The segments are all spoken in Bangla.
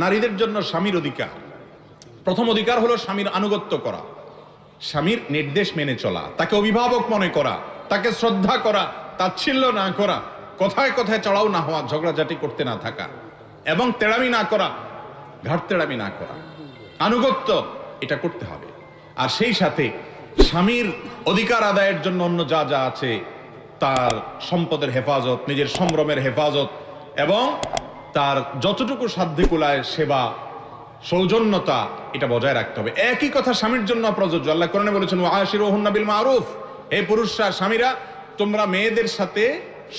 নারীদের জন্য স্বামীর অধিকার, প্রথম অধিকার হলো স্বামীর আনুগত্য করা, স্বামীর নির্দেশ মেনে চলা, তাকে অভিভাবক মনে করা, তাকে শ্রদ্ধা করা, তাচ্ছিল্য না করা, কথায় কথায় চড়াও না হওয়া, ঝগড়াঝাটি করতে না থাকা, এবং তেড়ামি না করা, ঘাট তেড়ামি না করা, আনুগত্য এটা করতে হবে। আর সেই সাথে স্বামীর অধিকার আদায়ের জন্য অন্য যা যা আছে, তার সম্পদের হেফাজত, নিজের সম্ভ্রমের হেফাজত, এবং তার যতটুকু সাধ্যে কুলায় সেবা, সৌজন্যতা, এটা বজায় রাখতে হবে। একই কথা স্বামীর জন্য প্রযোজ্য। আল্লাহ কোরআনে বলেছেন ওয়াশিরুহুন্না বিল মারুফ, হে পুরুষরা, স্বামীরা, তোমরা মেয়েদের সাথে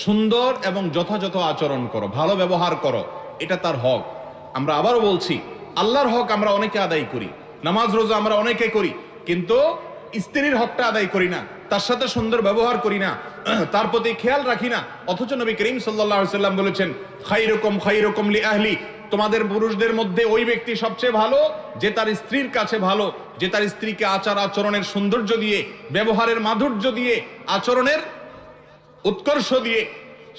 সুন্দর এবং যথাযথ আচরণ করো, ভালো ব্যবহার করো, এটা তার হক। আমরা আবারও বলছি, আল্লাহর হক আমরা অনেকে আদায় করি, নামাজ রোজা আমরা অনেকে করি, কিন্তু স্ত্রীর হকটা আদায় করি না, তার সাথে সুন্দর ব্যবহার করি না, তার প্রতি খেয়াল রাখি না। অথচ নবী করিম সাল্লাল্লাহু আলাইহি ওয়াসাল্লাম বলেছেন, খায়রুকুম লি আহলি, তোমাদের পুরুষদের মধ্যে ওই ব্যক্তি সবচেয়ে ভালো যে তার স্ত্রীর কাছে ভালো, যে তার স্ত্রীকে আচার আচরণের সৌন্দর্য দিয়ে, ব্যবহারের মাধুর্য দিয়ে, আচরণের উৎকর্ষ দিয়ে,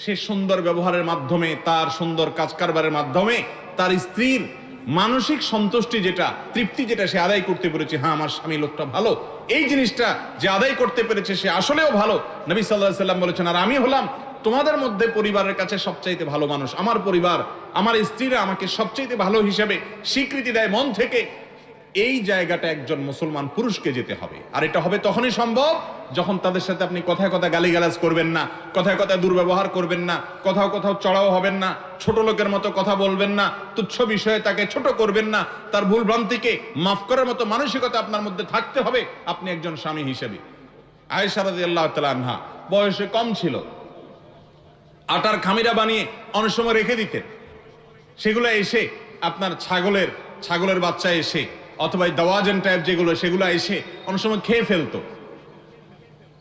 সে সুন্দর ব্যবহারের মাধ্যমে, তার সুন্দর কাজ কারবারের মাধ্যমে তার স্ত্রীর মানসিক সন্তুষ্টি যেটা, তৃপ্তি যেটা সে আদায় করতে পেরেছে, হ্যাঁ আমার স্বামী লোকটা ভালো, এই জিনিসটা যে আদায় করতে পেরেছে সে আসলেও ভালো। নবী সাল্লাল্লাহু আলাইহি ওয়াসাল্লাম বলেছেন, আর আমি হলাম তোমাদের মধ্যে পরিবারের কাছে সবচাইতে ভালো মানুষ। আমার পরিবার, আমার স্ত্রীরা আমাকে সবচাইতে ভালো হিসেবে স্বীকৃতি দেয় মন থেকে। এই জায়গাটা একজন মুসলমান পুরুষকে যেতে হবে। আর এটা হবে তখনই সম্ভব যখন তাদের সাথে আপনি কথায় কথায় গালিগালাজ করবেন না, কথায় কথায় দুর্ব্যবহার করবেন না, কোথাও কোথাও চড়াও হবেন না, ছোট লোকের মতো কথা বলবেন না, তুচ্ছ বিষয়ে তাকে ছোট করবেন না, তার ভুল ভ্রান্তিকে মাফ করার মতো মানসিকতা আপনার মধ্যে থাকতে হবে আপনি একজন স্বামী হিসেবে। আয়েশা রাদিয়াল্লাহু তাআলা আনহা বয়সে কম ছিল, আটার খামিরা বানিয়ে অনেক সময় রেখে দিতেন, সেগুলো এসে আপনার ছাগলের বাচ্চা এসে, অথবা দাওয়াজেন টাইপ যেগুলো, সেগুলো এসে অনেক সময় খেয়ে ফেলতো।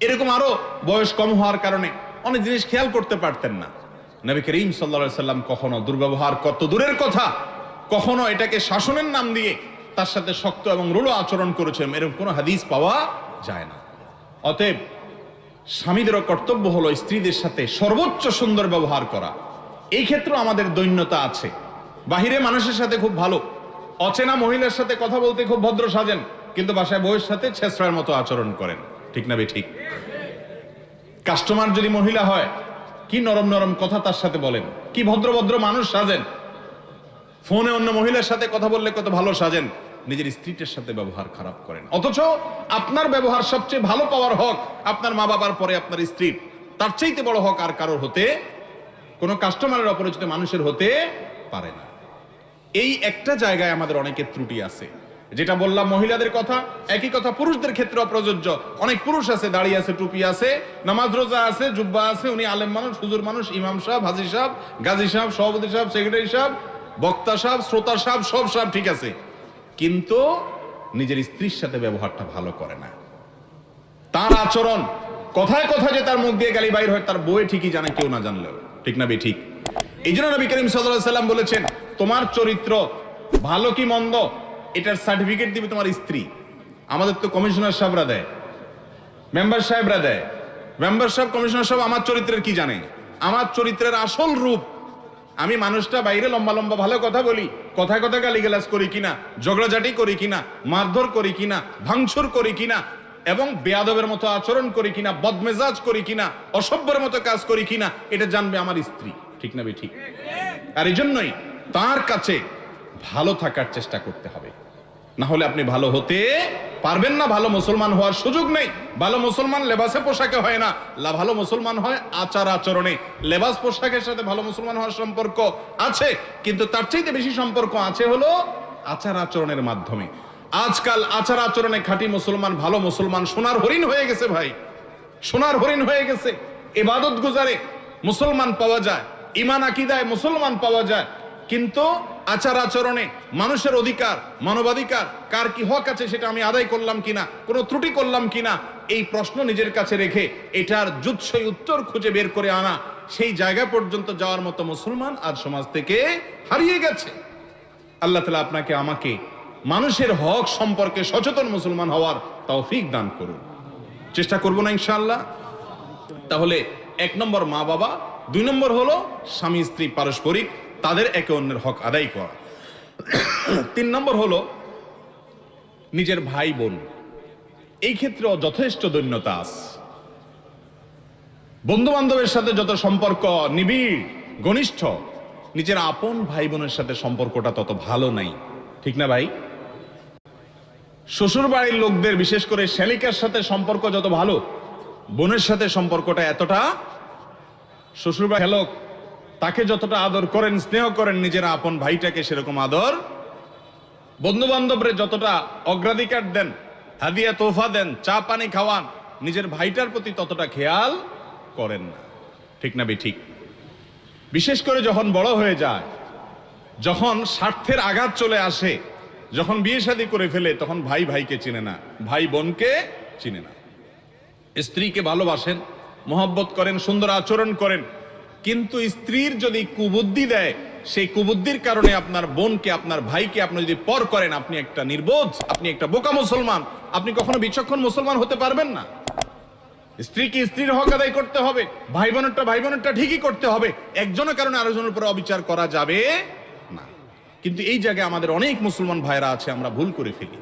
এরকম আরো বয়স কম হওয়ার কারণে অনেক জিনিস খেয়াল করতে পারতেন না। নবী করিম সাল্লাল্লাহু আলাইহি সাল্লাম কখনো দুর্ব্যবহার, কত দূরের কথা, কখনো এটাকে শাসনের নাম দিয়ে তার সাথে শক্ত এবং রূঢ় আচরণ করেছেন, এরকম কোনো হাদিস পাওয়া যায় না। অতএব স্বামীদেরও কর্তব্য হলো স্ত্রীদের সাথে সর্বোচ্চ সুন্দর ব্যবহার করা। এই ক্ষেত্রে আমাদের দৈন্যতা আছে। বাহিরে মানুষের সাথে খুব ভালো, অচেনা মহিলার সাথে কথা বলতে খুব ভদ্র সাজেন, কিন্তু বাসায় বউয়ের সাথে ছেঁচড়ার মতো আচরণ করেন। ঠিক না ঠিক? কাস্টমার যদি মহিলা হয়, কি নরম নরম কথা তার সাথে বলেন, কি ভদ্র ভদ্র মানুষ সাজেন। ফোনে অন্য মহিলার সাথে কথা বললে কত ভালো সাজেন, নিজের স্ত্রীটার সাথে ব্যবহার খারাপ করেন। অথচ আপনার ব্যবহার সবচেয়ে ভালো পাওয়ার হক আপনার মা বাবার পরে আপনার স্ত্রীর, তার চাইতে বড় হক আর কারোর হতে, কোন কাস্টমারের অপরিচিত মানুষের হতে পারে না। এই একটা জায়গায় আমাদের অনেকের ত্রুটি আছে। যেটা বললাম মহিলাদের কথা, একই কথা পুরুষদের ক্ষেত্রেও প্রযোজ্য। অনেক পুরুষ আছে, দাড়ি আছে, টুপি আছে, নামাজ রোজা আছে, জুব্বা আছে, উনি আলেম মানুষ, হুজুর মানুষ, ইমাম সাহেব, হাজী সাহেব, গাজী সাহেব, সভাপতি সাহেব, সেক্রেটারি সাহেব, বক্তা সাহেব, শ্রোতা সাহেব, সব সাহেব ঠিক আছে, কিন্তু নিজের স্ত্রীর সাথে ব্যবহারটা ভালো করে না। তার আচরণ, কথায় কথায় যে তার মুখ দিয়ে গালি বাইর হয়, তার বউয়ে ঠিকই জানে, কেউ না জানলেও। ঠিক না বে ঠিক? এই জন্য নবী করিম সাল্লাল্লাহু আলাইহি সাল্লাম বলেছেন, তোমার চরিত্র ভালো কি মন্দ এটার সার্টিফিকেট দিবে তোমার স্ত্রী। আমাদের তো কমিশনার সাহেবরা দেয়, মেম্বার সাহেবরা দেয়। মেম্বার সাহেব, কমিশনার সাহেব আমার চরিত্রের কি জানে? আমার চরিত্রের আসল রূপ, আমি মানুষটা বাইরে লম্বা লম্বা ভালো কথা বলি, কথায় কথায় গালিগালাজ করি কিনা, ঝগড়াঝাটি করি কিনা, মারধর করি কিনা, ভাঙচুর করি কিনা, এবং বেয়াদবের মতো আচরণ করি কিনা, বদমেজাজ করি কিনা, অসভ্যের মতো কাজ করি কিনা, এটা জানবে আমার স্ত্রী। ঠিক না বে ঠিক? আর এই জন্যই তার কাছে ভালো থাকার চেষ্টা করতে হবে, না হলে আপনি ভালো হতে পারবেন না, ভালো মুসলমান হওয়ার সুযোগ নেই। ভালো মুসলমান লেবাসে পোশাকে হয় না, ভালো মুসলমান হয় আচার আচরণে। লেবাস পোশাকের সাথে ভালো মুসলমান হওয়ার সম্পর্ক আছে, কিন্তু তার চাইতে বেশি সম্পর্ক আছে হলো আচার আচরণের মাধ্যমে। আজকাল আচার আচরণে খাঁটি মুসলমান, ভালো মুসলমান সোনার হরিণ হয়ে গেছে ভাই, সোনার হরিণ হয়ে গেছে। ইবাদত গুজারে মুসলমান পাওয়া যায়, ঈমান আকীদায় মুসলমান পাওয়া যায়, কিন্তু আচার আচরণে মানুষের অধিকার, মানবাধিকার, কার কি হক আছে সেটা আমি আদায় করলাম কিনা, কোনো ত্রুটি করলাম কিনা, এই প্রশ্ন নিজের কাছে রেখে এটার যুৎসই উত্তর খুঁজে বের করে আনা, সেই জায়গা পর্যন্ত যাওয়ার মতো মুসলমান আজ সমাজ থেকে হারিয়ে গেছে। আল্লাহ তাআলা আপনাকে আমাকে মানুষের হক সম্পর্কে সচেতন মুসলমান হওয়ার তৌফিক দান করুন। চেষ্টা করব না ইনশাআল্লাহ। তাহলে 1 নম্বর মা বাবা, 2 নম্বর হলো স্বামী স্ত্রী পারস্পরিক, তাদের একে অন্যের হক আদায় করা। তিন নম্বর হলো নিজের ভাই বোন, এই ক্ষেত্রেও যথেষ্ট দৈন্যতা আছে। বন্ধু বান্ধবের সাথে যত সম্পর্ক নিবিড় ঘনিষ্ঠ, নিজের আপন ভাই বোনের সাথে সম্পর্কটা তত ভালো নাই, ঠিক না ভাই? শ্বশুর বাড়ির লোকদের বিশেষ করে শ্যালিকার সাথে সম্পর্ক যত ভালো, বোনের সাথে সম্পর্কটা এতটা। শ্বশুর বাড়ির লোক তাকে যতটা আদর করেন স্নেহ করেন, নিজের আপন ভাইটাকে সেরকম আদর, বন্ধু বান্ধবরে যতটা অগ্রাধিকার দেন, হাদিয়া তোফা দেন, চা পানি খাওয়ান, নিজের ভাইটার প্রতি ততটা খেয়াল করেন না, ঠিক না বে ঠিক? বিশেষ করে যখন বড় হয়ে যায়, যখন স্বার্থের আঘাত চলে আসে, যখন বিয়ে শাদী করে ফেলে, তখন ভাই ভাইকে চিনে না, ভাই বোনকে চিনে না। স্ত্রীকে ভালোবাসেন, মহব্বত করেন, সুন্দর আচরণ করেন, কিন্তু স্ত্রীর যদি কুবুদ্ধি দেয়, সেই কুবুদ্ধির কারণে আপনার বোনকে আপনার ভাইকে আপনি যদি পর করেন, আপনি একটা নির্বোধ, আপনি একটা বোকা মুসলমান, আপনি কখনো বিচক্ষণ মুসলমান হতে পারবেন না। স্ত্রীকে স্ত্রীর হক আদায় করতে হবে, ভাই বোনেরটা ঠিকই করতে হবে, একজনের কারণে আরেকজনের উপরে অবিচার করা যাবে না। কিন্তু এই জায়গায় আমাদের অনেক মুসলমান ভাইরা আছে, আমরা ভুল করে ফেলি।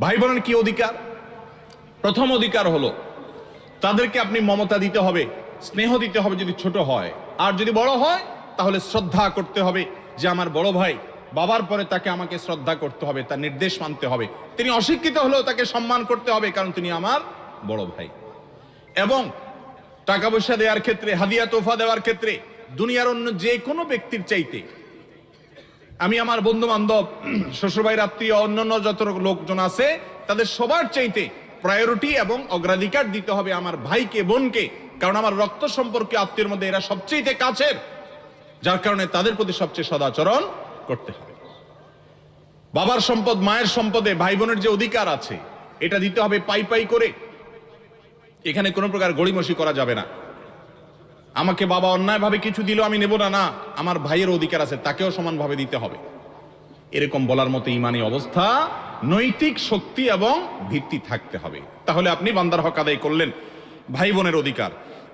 ভাই বোনের কি অধিকার? প্রথম অধিকার হলো তাদেরকে আপনি মমতা দিতে হবে, স্নেহ দিতে হবে যদি ছোট হয়, আর যদি বড় হয় তাহলে শ্রদ্ধা করতে হবে, যে আমার বড় ভাই, বাবার পরে তাকে আমাকে শ্রদ্ধা করতে হবে, তার নির্দেশ মানতে হবে। তিনি অশিক্ষিত হলেও তাকে সম্মান করতে হবে, কারণ তিনি আমার বড় ভাই। এবং টাকা পয়সা দেওয়ার ক্ষেত্রে, হাদিয়া তোফা দেওয়ার ক্ষেত্রে দুনিয়ার অন্য যে কোনো ব্যক্তির চাইতে আমি আমার বন্ধু বান্ধব, শ্বশুরবাড়ির আত্মীয়, অন্যান্য যত লোকজন আছে, তাদের সবার চাইতে প্রায়োরিটি এবং অগ্রাধিকার দিতে হবে আমার ভাইকে, বোনকে, কারণ আমার রক্ত সম্পর্কে আত্মীয়ের মধ্যে এরা সবচেয়ে কাছের, যার কারণে তাদের প্রতি সবচেয়ে সদাচরণ করতে হবে। বাবার সম্পদ, মায়ের সম্পদে ভাই বোনের যে অধিকার আছে, এটা দিতে হবে পাই পাই করে। এখানে কোনো প্রকার গড়িমসি করা যাবে না। আমাকে বাবা অন্যায়ভাবে কিছু দিল, আমি নেব না, না, আমার ভাইয়ের অধিকার আছে, তাকেও সমানভাবে দিতে হবে, এরকম বলার মতো ইমানি অবস্থা, নৈতিক শক্তি এবং ভিত্তি থাকতে হবে। তাহলে আপনি বান্দার হক আদায় করলেন, ভাই বোনের অধিকার।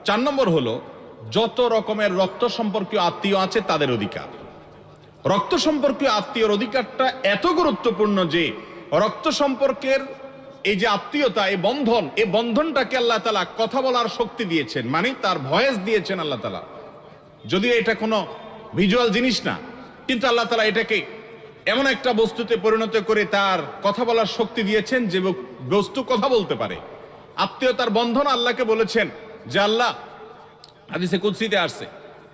4 নম্বর হলো যত রকমের রক্ত সম্পর্কীয় আত্মীয় আছে তাদের অধিকার। রক্ত সম্পর্কীয় আত্মীয়র অধিকারটা এত গুরুত্বপূর্ণ যে রক্ত সম্পর্কের এই যে আত্মীয়তা, এই বন্ধনটাকে আল্লাহ তাআলা কথা বলার শক্তি দিয়েছেন, মানে তার ভয়েস দিয়েছেন আল্লাহ তাআলা। যদিও এটা কোনো ভিজুয়াল জিনিস না, কিন্তু আল্লাহ তাআলা এটাকে এমন একটা বস্তুতে পরিণত করে তার কথা বলার শক্তি দিয়েছেন যে বস্তু কথা বলতে পারে। আত্মীয়তার বন্ধন আল্লাহকে বলেছেন যে, আল্লাহ, হাদিসে কুদসিতে আসছে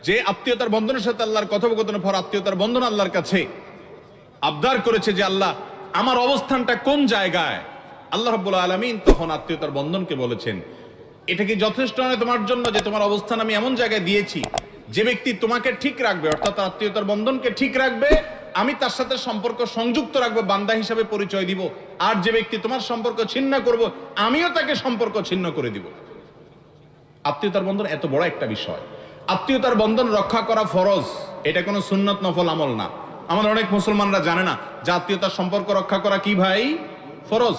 যে আত্মীয়তার বন্ধনের সাথে আল্লাহর কথোপকথনের পর আত্মীয়তার বন্ধন আল্লাহর কাছে আবদার করেছে যে, আল্লাহ, আমার অবস্থানটা কোন জায়গায়? আল্লাহ রাব্বুল আলামিন তখন আত্মীয়তার বন্ধনকে বলেছেন, এটা কি যথেষ্ট নয় তোমার জন্য যে তোমার অবস্থান আমি এমন জায়গায় দিয়েছি, যে ব্যক্তি তোমাকে ঠিক রাখবে, অর্থাৎ আত্মীয়তার বন্ধনকে ঠিক রাখবে, আমি তার সাথে সম্পর্ক সংযুক্ত রাখবো, বান্দা হিসাবে পরিচয় দিব, আর যে ব্যক্তি তোমার সম্পর্ক ছিন্ন করব, আমিও তাকে সম্পর্ক ছিন্ন করে দিব। আত্মীয়তার বন্ধন এত বড় একটা বিষয়। আত্মীয়তার বন্ধন রক্ষা করা ফরজ, এটা কোনো সুন্নত নফল আমল না। আমাদের অনেক মুসলমানরা জানে না যে আত্মীয়তার সম্পর্ক রক্ষা করা কি ভাই ফরজ।